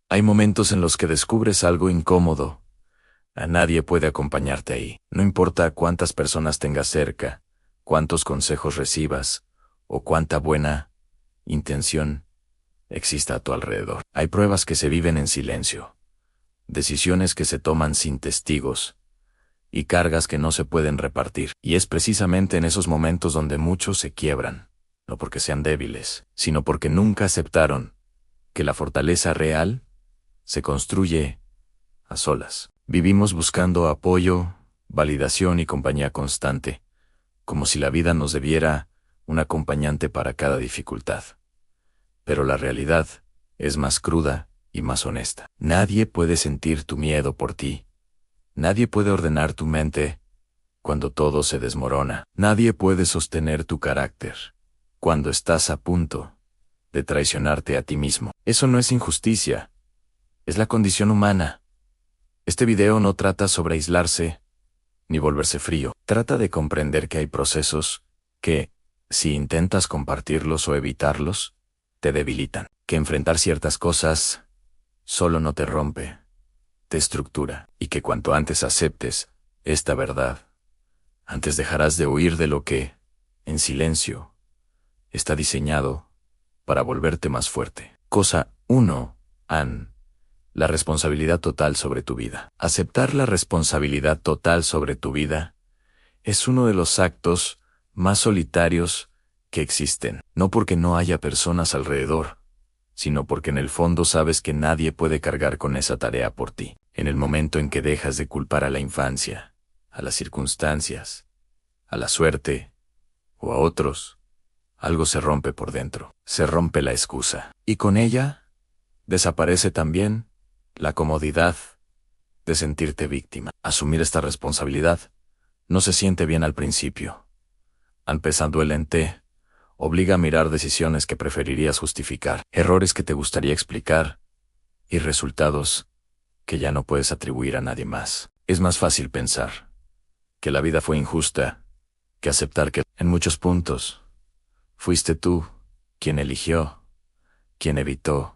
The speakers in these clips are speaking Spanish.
Hay momentos en los que descubres algo incómodo. A nadie puede acompañarte ahí. No importa cuántas personas tengas cerca, cuántos consejos recibas, o cuánta buena intención exista a tu alrededor. Hay pruebas que se viven en silencio, decisiones que se toman sin testigos, y cargas que no se pueden repartir. Y es precisamente en esos momentos donde muchos se quiebran, no porque sean débiles, sino porque nunca aceptaron que la fortaleza real se construye a solas. Vivimos buscando apoyo, validación y compañía constante, como si la vida nos debiera un acompañante para cada dificultad. Pero la realidad es más cruda y más honesta. Nadie puede sentir tu miedo por ti. Nadie puede ordenar tu mente cuando todo se desmorona. Nadie puede sostener tu carácter cuando estás a punto de traicionarte a ti mismo. Eso no es injusticia, es la condición humana. Este video no trata sobre aislarse ni volverse frío. Trata de comprender que hay procesos que, si intentas compartirlos o evitarlos, te debilitan. Que enfrentar ciertas cosas solo no te rompe, te estructura. Y que cuanto antes aceptes esta verdad, antes dejarás de huir de lo que, en silencio, está diseñado para volverte más fuerte. Cosa 1. La responsabilidad total sobre tu vida. Aceptar la responsabilidad total sobre tu vida es uno de los actos más solitarios que existen. No porque no haya personas alrededor, sino porque en el fondo sabes que nadie puede cargar con esa tarea por ti. En el momento en que dejas de culpar a la infancia, a las circunstancias, a la suerte o a otros, algo se rompe por dentro. Se rompe la excusa. Y con ella, desaparece también la comodidad de sentirte víctima. Asumir esta responsabilidad no se siente bien al principio. Empezando el ente, obliga a mirar decisiones que preferirías justificar, errores que te gustaría explicar, y resultados que ya no puedes atribuir a nadie más. Es más fácil pensar que la vida fue injusta que aceptar que, en muchos puntos, fuiste tú quien eligió, quien evitó,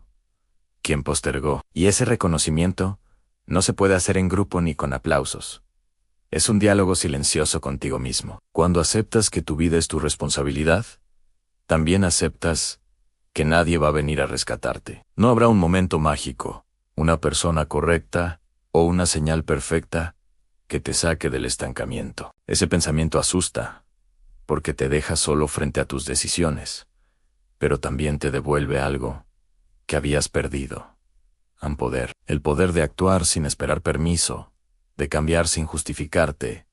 quien postergó. Y ese reconocimiento no se puede hacer en grupo ni con aplausos. Es un diálogo silencioso contigo mismo. Cuando aceptas que tu vida es tu responsabilidad, también aceptas que nadie va a venir a rescatarte. No habrá un momento mágico, una persona correcta o una señal perfecta que te saque del estancamiento. Ese pensamiento asusta, porque te deja solo frente a tus decisiones, pero también te devuelve algo que habías perdido. El poder de actuar sin esperar permiso, de cambiar sin justificarte,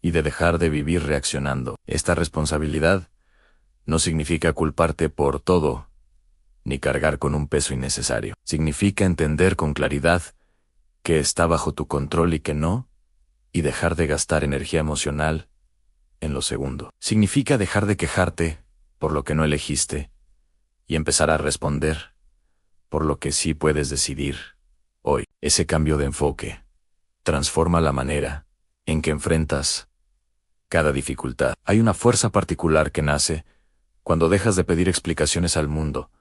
y de dejar de vivir reaccionando. Esta responsabilidad no significa culparte por todo, ni cargar con un peso innecesario. Significa entender con claridad que está bajo tu control y que no, y dejar de gastar energía emocional en lo segundo. Significa dejar de quejarte por lo que no elegiste y empezar a responder por lo que sí puedes decidir hoy. Ese cambio de enfoque transforma la manera en que enfrentas cada dificultad. Hay una fuerza particular que nace cuando dejas de pedir explicaciones al mundo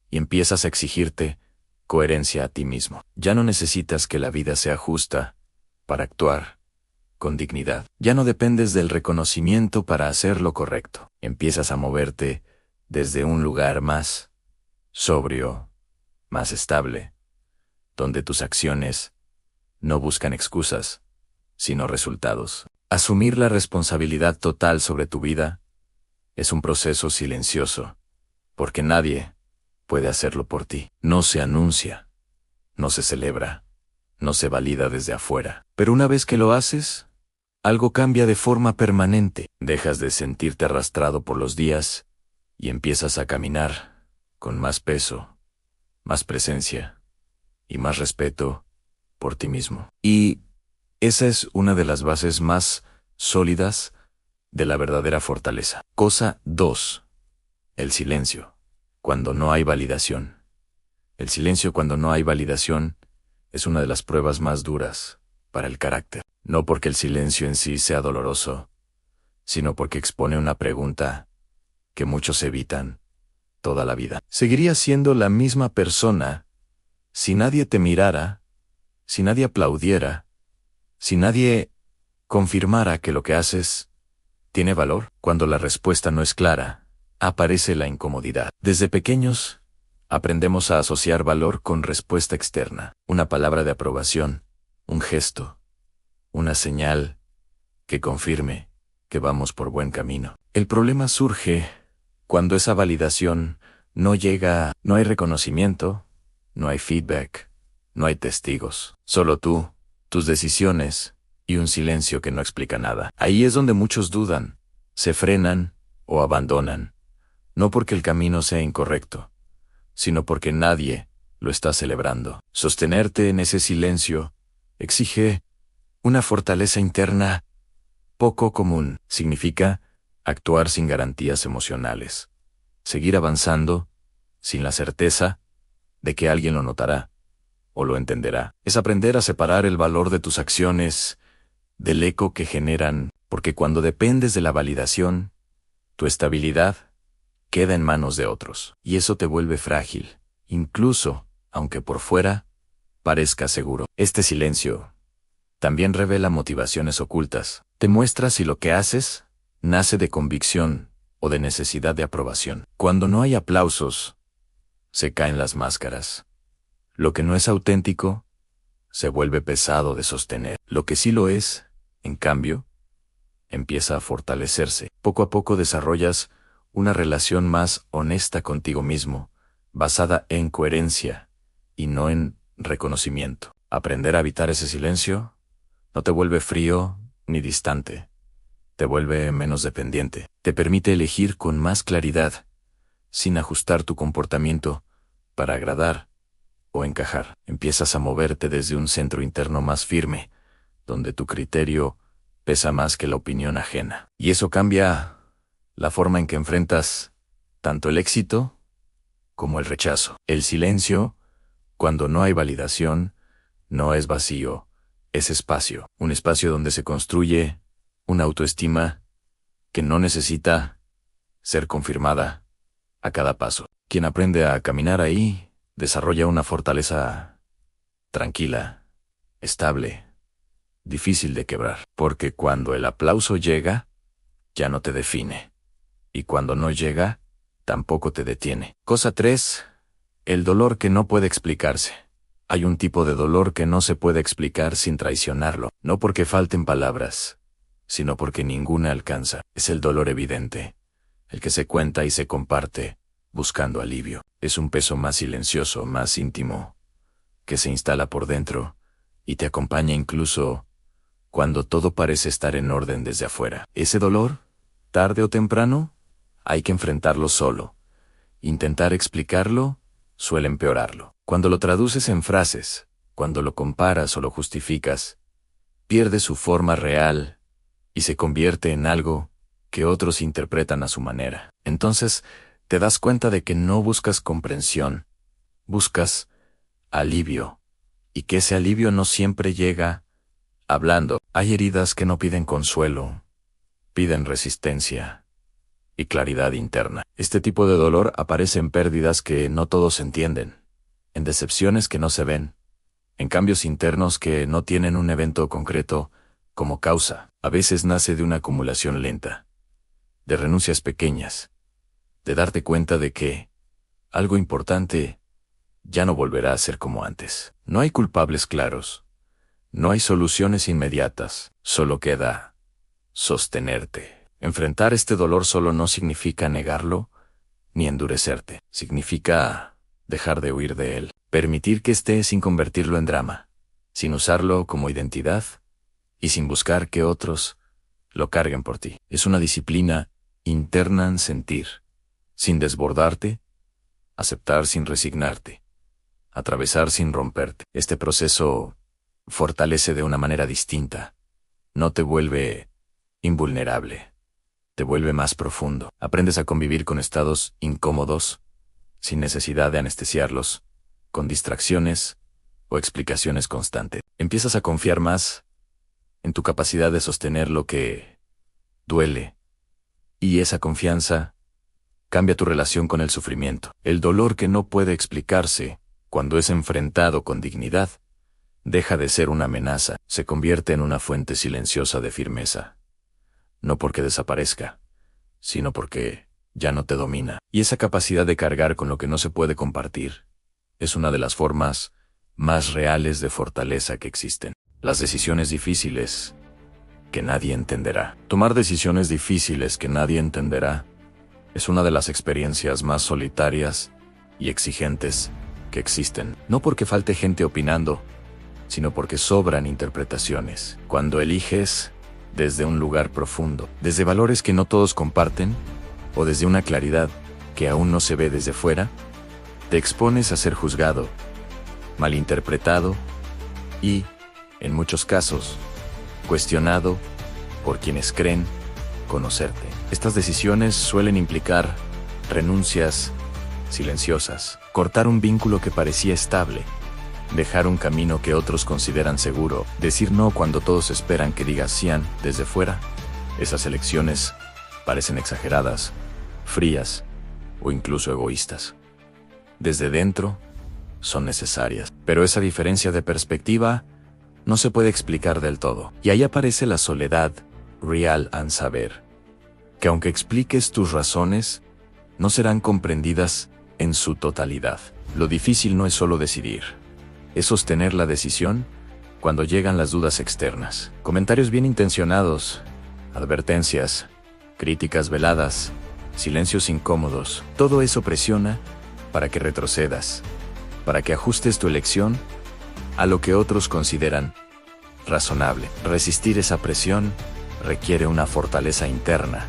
y empiezas a exigirte coherencia a ti mismo. Ya no necesitas que la vida sea justa para actuar con dignidad. Ya no dependes del reconocimiento para hacer lo correcto. Empiezas a moverte desde un lugar más sobrio, más estable, donde tus acciones no buscan excusas, sino resultados. Asumir la responsabilidad total sobre tu vida es un proceso silencioso, porque nadie puede hacerlo por ti. No se anuncia, no se celebra, no se valida desde afuera. Pero una vez que lo haces, algo cambia de forma permanente. Dejas de sentirte arrastrado por los días y empiezas a caminar con más peso, más presencia y más respeto por ti mismo. Y esa es una de las bases más sólidas de la verdadera fortaleza. Cosa 2. El silencio, cuando no hay validación. El silencio cuando no hay validación es una de las pruebas más duras para el carácter. No porque el silencio en sí sea doloroso, sino porque expone una pregunta que muchos evitan toda la vida. ¿Seguiría siendo la misma persona Si nadie te mirara, si nadie aplaudiera, si nadie confirmara que lo que haces tiene valor, cuando la respuesta no es clara, aparece la incomodidad. Desde pequeños, aprendemos a asociar valor con respuesta externa, una palabra de aprobación, un gesto, una señal que confirme que vamos por buen camino. El problema surge cuando esa validación no llega, no hay reconocimiento, no hay feedback, no hay testigos, solo tú, tus decisiones y un silencio que no explica nada. Ahí es donde muchos dudan, se frenan o abandonan, no porque el camino sea incorrecto, sino porque nadie lo está celebrando. Sostenerte en ese silencio exige una fortaleza interna poco común. Significa actuar sin garantías emocionales, seguir avanzando sin la certeza de que alguien lo notará o lo entenderá. Es aprender a separar el valor de tus acciones del eco que generan, porque cuando dependes de la validación, tu estabilidad queda en manos de otros, y eso te vuelve frágil, incluso aunque por fuera parezca seguro. Este silencio también revela motivaciones ocultas. Te muestra si lo que haces nace de convicción o de necesidad de aprobación. Cuando no hay aplausos, se caen las máscaras. Lo que no es auténtico se vuelve pesado de sostener. Lo que sí lo es, en cambio, empieza a fortalecerse. Poco a poco desarrollas una relación más honesta contigo mismo, basada en coherencia y no en reconocimiento. Aprender a habitar ese silencio no te vuelve frío ni distante, te vuelve menos dependiente. Te permite elegir con más claridad, sin ajustar tu comportamiento para agradar o encajar. Empiezas a moverte desde un centro interno más firme, donde tu criterio pesa más que la opinión ajena. Y eso cambia la forma en que enfrentas tanto el éxito como el rechazo. El silencio, cuando no hay validación, no es vacío, es espacio. Un espacio donde se construye una autoestima que no necesita ser confirmada a cada paso. Quien aprende a caminar ahí desarrolla una fortaleza tranquila, estable, difícil de quebrar, porque cuando el aplauso llega, ya no te define, y cuando no llega, tampoco te detiene. Cosa 3. El dolor que no puede explicarse. Hay un tipo de dolor que no se puede explicar sin traicionarlo, no porque falten palabras, sino porque ninguna alcanza. Es el dolor evidente, el que se cuenta y se comparte, buscando alivio. Es un peso más silencioso, más íntimo, que se instala por dentro y te acompaña incluso cuando todo parece estar en orden desde afuera. Ese dolor, tarde o temprano, hay que enfrentarlo solo. Intentar explicarlo suele empeorarlo. Cuando lo traduces en frases, cuando lo comparas o lo justificas, pierde su forma real y se convierte en algo que otros interpretan a su manera. Entonces, te das cuenta de que no buscas comprensión, buscas alivio, y que ese alivio no siempre llega hablando. Hay heridas que no piden consuelo, piden resistencia y claridad interna. Este tipo de dolor aparece en pérdidas que no todos entienden, en decepciones que no se ven, en cambios internos que no tienen un evento concreto como causa. A veces nace de una acumulación lenta, de renuncias pequeñas, de darte cuenta de que algo importante ya no volverá a ser como antes. No hay culpables claros, no hay soluciones inmediatas, solo queda sostenerte. Enfrentar este dolor solo no significa negarlo ni endurecerte, significa dejar de huir de él, permitir que esté sin convertirlo en drama, sin usarlo como identidad y sin buscar que otros lo carguen por ti. Es una disciplina interna en sentir, sin desbordarte, aceptar sin resignarte, atravesar sin romperte. Este proceso fortalece de una manera distinta, no te vuelve invulnerable, te vuelve más profundo. Aprendes a convivir con estados incómodos, sin necesidad de anestesiarlos, con distracciones o explicaciones constantes. Empiezas a confiar más en tu capacidad de sostener lo que duele, y esa confianza cambia tu relación con el sufrimiento. El dolor que no puede explicarse, Cuando es enfrentado con dignidad, deja de ser una amenaza, se convierte en una fuente silenciosa de firmeza. No porque desaparezca, sino porque ya no te domina. Y esa capacidad de cargar con lo que no se puede compartir es una de las formas más reales de fortaleza que existen. Las decisiones difíciles que nadie entenderá. Tomar decisiones difíciles que nadie entenderá es una de las experiencias más solitarias y exigentes que existen. No porque falte gente opinando, sino porque sobran interpretaciones. Cuando eliges desde un lugar profundo, desde valores que no todos comparten, o desde una claridad que aún no se ve desde fuera, te expones a ser juzgado, malinterpretado y, en muchos casos, cuestionado por quienes creen conocerte. Estas decisiones suelen implicar renuncias silenciosas, cortar un vínculo que parecía estable, dejar un camino que otros consideran seguro, decir no cuando todos esperan que digas sí. Desde fuera, esas elecciones parecen exageradas, frías o incluso egoístas. Desde dentro, son necesarias. Pero esa diferencia de perspectiva no se puede explicar del todo. Y ahí aparece la soledad real al saber que aunque expliques tus razones, no serán comprendidas en su totalidad. Lo difícil no es solo decidir, es sostener la decisión cuando llegan las dudas externas. Comentarios bien intencionados, advertencias, críticas veladas, silencios incómodos, todo eso presiona para que retrocedas, para que ajustes tu elección a lo que otros consideran razonable. Resistir esa presión requiere una fortaleza interna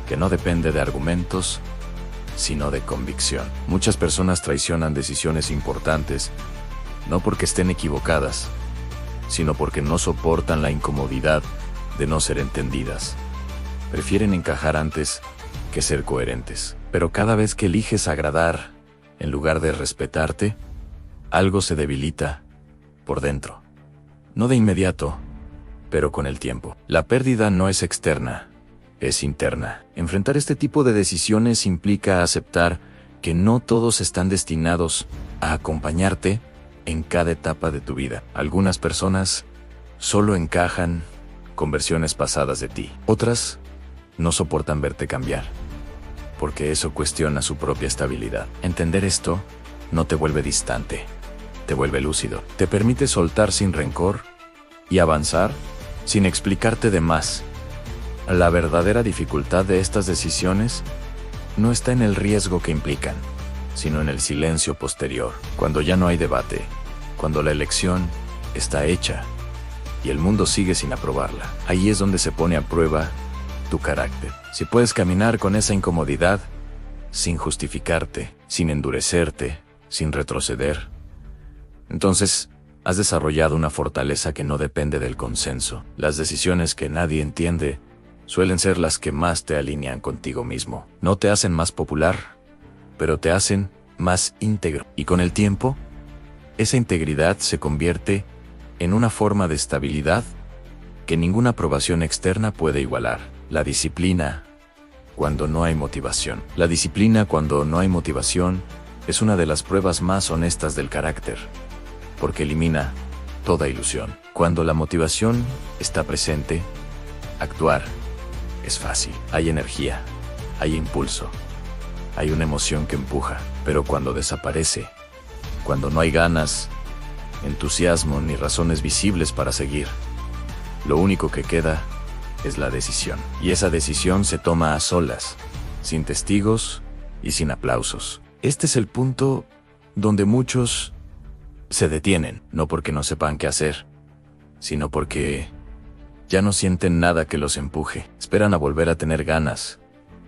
que no depende de argumentos, sino de convicción. Muchas personas traicionan decisiones importantes, no porque estén equivocadas, sino porque no soportan la incomodidad de no ser entendidas. Prefieren encajar antes que ser coherentes. Pero cada vez que eliges agradar, en lugar de respetarte, algo se debilita por dentro. No de inmediato, pero con el tiempo. La pérdida no es externa, es interna. Enfrentar este tipo de decisiones implica aceptar que no todos están destinados a acompañarte en cada etapa de tu vida. Algunas personas solo encajan con versiones pasadas de ti. Otras no soportan verte cambiar, porque eso cuestiona su propia estabilidad. Entender esto no te vuelve distante, te vuelve lúcido. Te permite soltar sin rencor y avanzar sin explicarte de más. La verdadera dificultad de estas decisiones no está en el riesgo que implican, sino en el silencio posterior, cuando ya no hay debate, cuando la elección está hecha y el mundo sigue sin aprobarla. Ahí es donde se pone a prueba tu carácter. Si puedes caminar con esa incomodidad, sin justificarte, sin endurecerte, sin retroceder, entonces has desarrollado una fortaleza que no depende del consenso. Las decisiones que nadie entiende suelen ser las que más te alinean contigo mismo. No te hacen más popular, pero te hacen más íntegro. Y con el tiempo, esa integridad se convierte en una forma de estabilidad que ninguna aprobación externa puede igualar. La disciplina cuando no hay motivación. La disciplina cuando no hay motivación es una de las pruebas más honestas del carácter, porque elimina toda ilusión. Cuando la motivación está presente, actuar es fácil. Hay energía, hay impulso, hay una emoción que empuja. Pero cuando desaparece, cuando no hay ganas, entusiasmo ni razones visibles para seguir, lo único que queda es la decisión. Y esa decisión se toma a solas, sin testigos y sin aplausos. Este es el punto donde muchos se detienen, no porque no sepan qué hacer, sino porque ya no sienten nada que los empuje. Esperan a volver a tener ganas,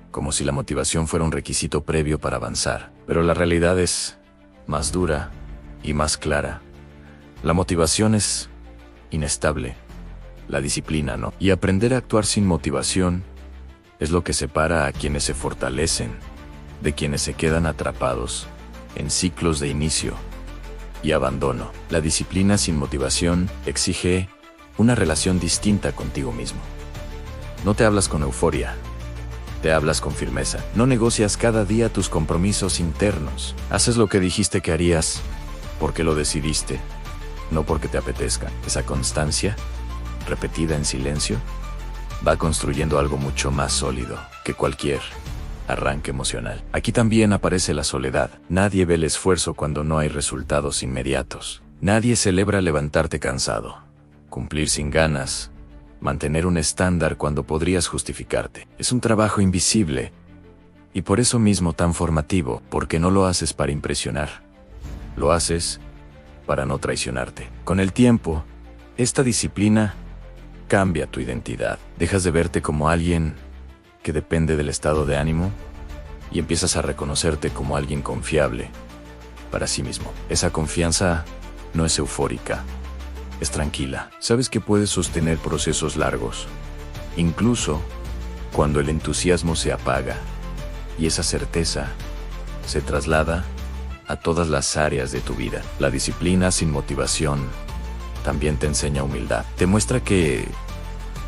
como si la motivación fuera un requisito previo para avanzar. Pero la realidad es más dura y más clara. La motivación es inestable, la disciplina no. Y aprender a actuar sin motivación es lo que separa a quienes se fortalecen de quienes se quedan atrapados en ciclos de inicio y abandono. La disciplina sin motivación exige una relación distinta contigo mismo. No te hablas con euforia, te hablas con firmeza. No negocias cada día tus compromisos internos. Haces lo que dijiste que harías, porque lo decidiste, no porque te apetezca. Esa constancia, repetida en silencio, va construyendo algo mucho más sólido que cualquier arranque emocional. Aquí también aparece la soledad. Nadie ve el esfuerzo cuando no hay resultados inmediatos. Nadie celebra levantarte cansado, cumplir sin ganas, mantener un estándar cuando podrías justificarte. Es un trabajo invisible y por eso mismo tan formativo, porque no lo haces para impresionar. Lo haces para no traicionarte. Con el tiempo, esta disciplina cambia tu identidad. Dejas de verte como alguien que depende del estado de ánimo y empiezas a reconocerte como alguien confiable para sí mismo. Esa confianza no es eufórica, es tranquila. Sabes que puedes sostener procesos largos, incluso cuando el entusiasmo se apaga, y esa certeza se traslada a todas las áreas de tu vida. La disciplina sin motivación también te enseña humildad. Te muestra que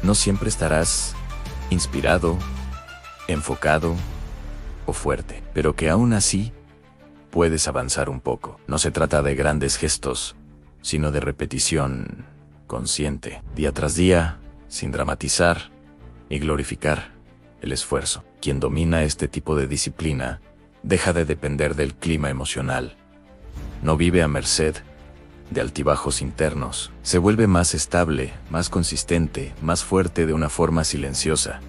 no siempre estarás inspirado, enfocado o fuerte, pero que aún así puedes avanzar un poco. No se trata de grandes gestos, sino de repetición consciente, día tras día, sin dramatizar y glorificar el esfuerzo. Quien domina este tipo de disciplina deja de depender del clima emocional. No vive a merced de altibajos internos. Se vuelve más estable, más consistente, más fuerte de una forma silenciosa.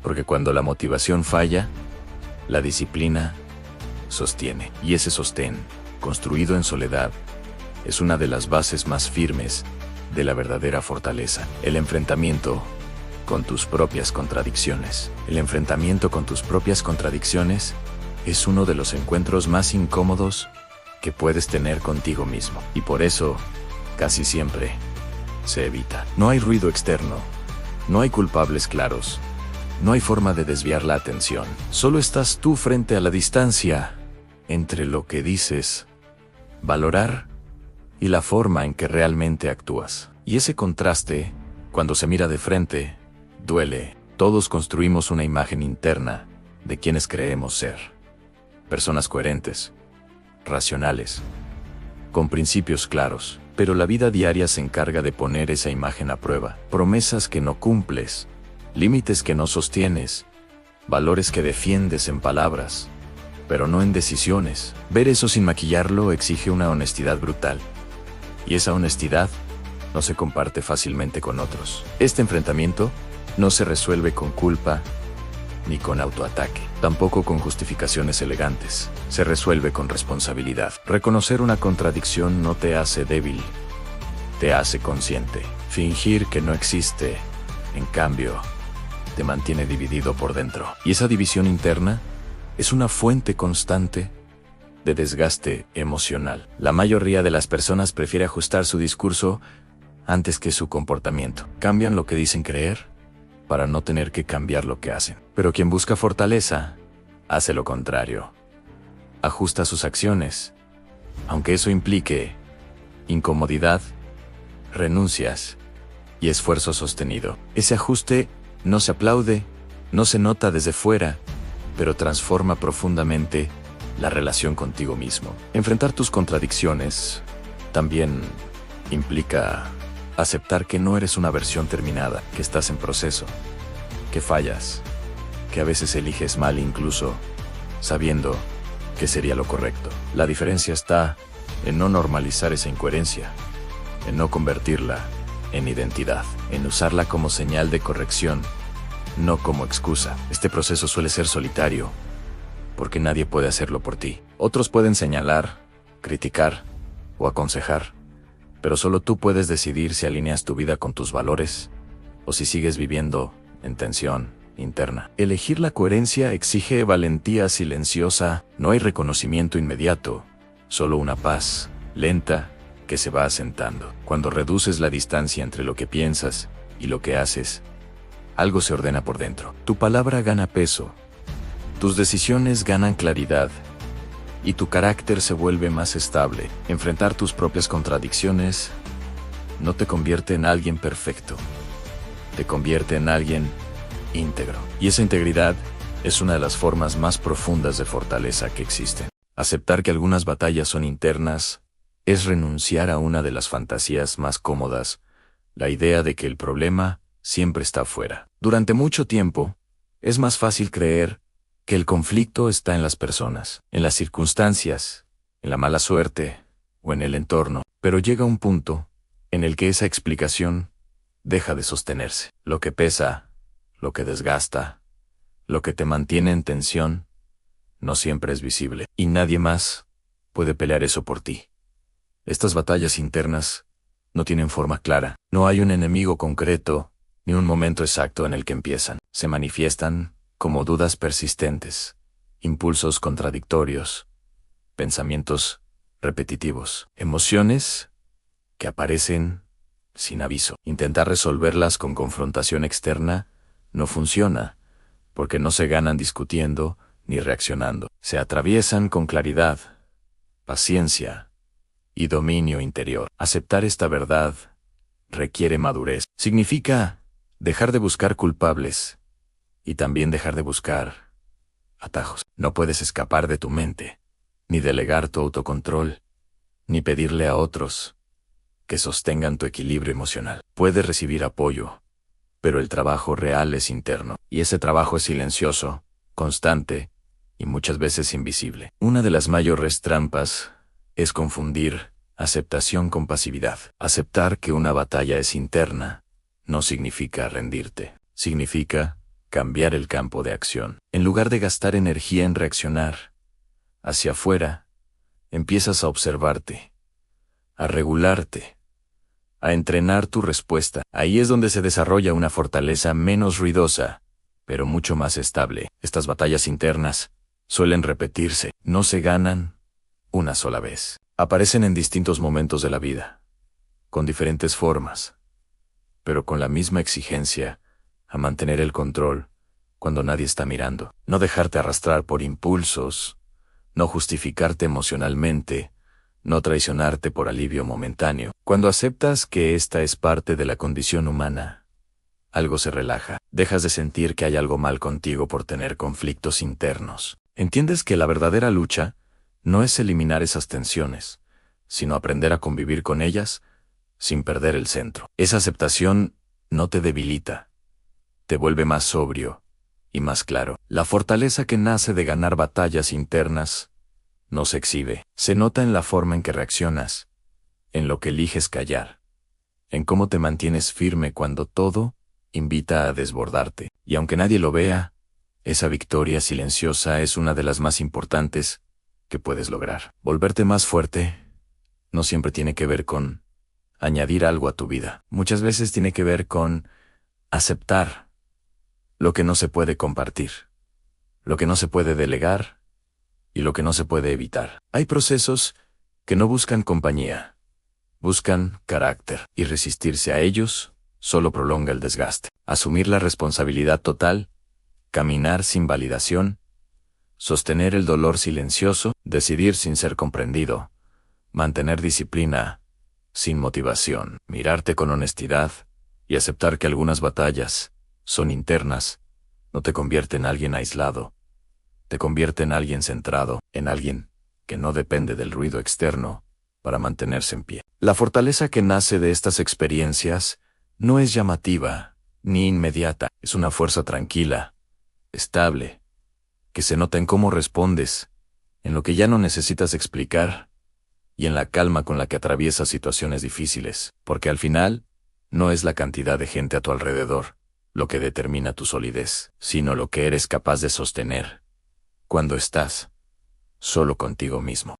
Porque cuando la motivación falla, la disciplina sostiene. Y ese sostén, construido en soledad, es una de las bases más firmes de la verdadera fortaleza. El enfrentamiento con tus propias contradicciones. El enfrentamiento con tus propias contradicciones es uno de los encuentros más incómodos que puedes tener contigo mismo. Y por eso, casi siempre, se evita. No hay ruido externo. No hay culpables claros. No hay forma de desviar la atención. Solo estás tú frente a la distancia entre lo que dices, valorar, y la forma en que realmente actúas. Y ese contraste, cuando se mira de frente, duele. Todos construimos una imagen interna de quienes creemos ser. Personas coherentes, racionales, con principios claros. Pero la vida diaria se encarga de poner esa imagen a prueba. Promesas que no cumples, límites que no sostienes, valores que defiendes en palabras, pero no en decisiones. Ver eso sin maquillarlo exige una honestidad brutal. Y esa honestidad no se comparte fácilmente con otros. Este enfrentamiento no se resuelve con culpa ni con autoataque, tampoco con justificaciones elegantes. Se resuelve con responsabilidad. Reconocer una contradicción no te hace débil, te hace consciente. Fingir que no existe, en cambio, te mantiene dividido por dentro. Y esa división interna es una fuente constante de desgaste emocional. La mayoría de las personas prefiere ajustar su discurso antes que su comportamiento. Cambian lo que dicen creer para no tener que cambiar lo que hacen. Pero quien busca fortaleza, hace lo contrario. Ajusta sus acciones, aunque eso implique incomodidad, renuncias y esfuerzo sostenido. Ese ajuste no se aplaude, no se nota desde fuera, pero transforma profundamente la relación contigo mismo. Enfrentar tus contradicciones también implica aceptar que no eres una versión terminada, que estás en proceso, que fallas, que a veces eliges mal incluso sabiendo que sería lo correcto. La diferencia está en no normalizar esa incoherencia, en no convertirla en identidad, en usarla como señal de corrección, no como excusa. Este proceso suele ser solitario, porque nadie puede hacerlo por ti. Otros pueden señalar, criticar o aconsejar, pero solo tú puedes decidir si alineas tu vida con tus valores o si sigues viviendo en tensión interna. Elegir la coherencia exige valentía silenciosa. No hay reconocimiento inmediato, solo una paz lenta que se va asentando. Cuando reduces la distancia entre lo que piensas y lo que haces, algo se ordena por dentro. Tu palabra gana peso, tus decisiones ganan claridad y tu carácter se vuelve más estable. Enfrentar tus propias contradicciones no te convierte en alguien perfecto, te convierte en alguien íntegro. Y esa integridad es una de las formas más profundas de fortaleza que existen. Aceptar que algunas batallas son internas es renunciar a una de las fantasías más cómodas, la idea de que el problema siempre está afuera. Durante mucho tiempo, es más fácil creer que el conflicto está en las personas, en las circunstancias, en la mala suerte o en el entorno, pero llega un punto en el que esa explicación deja de sostenerse. Lo que pesa, lo que desgasta, lo que te mantiene en tensión, no siempre es visible, y nadie más puede pelear eso por ti. Estas batallas internas no tienen forma clara, no hay un enemigo concreto, ni un momento exacto en el que empiezan. Se manifiestan como dudas persistentes, impulsos contradictorios, pensamientos repetitivos, emociones que aparecen sin aviso. Intentar resolverlas con confrontación externa no funciona, porque no se ganan discutiendo ni reaccionando. Se atraviesan con claridad, paciencia y dominio interior. Aceptar esta verdad requiere madurez. Significa dejar de buscar culpables y también dejar de buscar atajos. No puedes escapar de tu mente, ni delegar tu autocontrol, ni pedirle a otros que sostengan tu equilibrio emocional. Puedes recibir apoyo, pero el trabajo real es interno, y ese trabajo es silencioso, constante y muchas veces invisible. Una de las mayores trampas es confundir aceptación con pasividad. Aceptar que una batalla es interna no significa rendirte, significa cambiar el campo de acción. En lugar de gastar energía en reaccionar hacia afuera, empiezas a observarte, a regularte, a entrenar tu respuesta. Ahí es donde se desarrolla una fortaleza menos ruidosa, pero mucho más estable. Estas batallas internas suelen repetirse, no se ganan una sola vez. Aparecen en distintos momentos de la vida, con diferentes formas, pero con la misma exigencia a mantener el control cuando nadie está mirando. No dejarte arrastrar por impulsos, no justificarte emocionalmente, no traicionarte por alivio momentáneo. Cuando aceptas que esta es parte de la condición humana, algo se relaja. Dejas de sentir que hay algo mal contigo por tener conflictos internos. Entiendes que la verdadera lucha no es eliminar esas tensiones, sino aprender a convivir con ellas sin perder el centro. Esa aceptación no te debilita, te vuelve más sobrio y más claro. La fortaleza que nace de ganar batallas internas no se exhibe, se nota en la forma en que reaccionas, en lo que eliges callar, en cómo te mantienes firme cuando todo invita a desbordarte. Y aunque nadie lo vea, esa victoria silenciosa es una de las más importantes que puedes lograr. Volverte más fuerte no siempre tiene que ver con añadir algo a tu vida. Muchas veces tiene que ver con aceptar lo que no se puede compartir, lo que no se puede delegar y lo que no se puede evitar. Hay procesos que no buscan compañía, buscan carácter, y resistirse a ellos solo prolonga el desgaste. Asumir la responsabilidad total, caminar sin validación, sostener el dolor silencioso, decidir sin ser comprendido, mantener disciplina sin motivación, mirarte con honestidad y aceptar que algunas batallas son internas, no te convierte en alguien aislado, te convierte en alguien centrado, en alguien que no depende del ruido externo para mantenerse en pie. La fortaleza que nace de estas experiencias no es llamativa ni inmediata, es una fuerza tranquila, estable, que se nota en cómo respondes, en lo que ya no necesitas explicar y en la calma con la que atraviesas situaciones difíciles, porque al final no es la cantidad de gente a tu alrededor lo que determina tu solidez, sino lo que eres capaz de sostener cuando estás solo contigo mismo.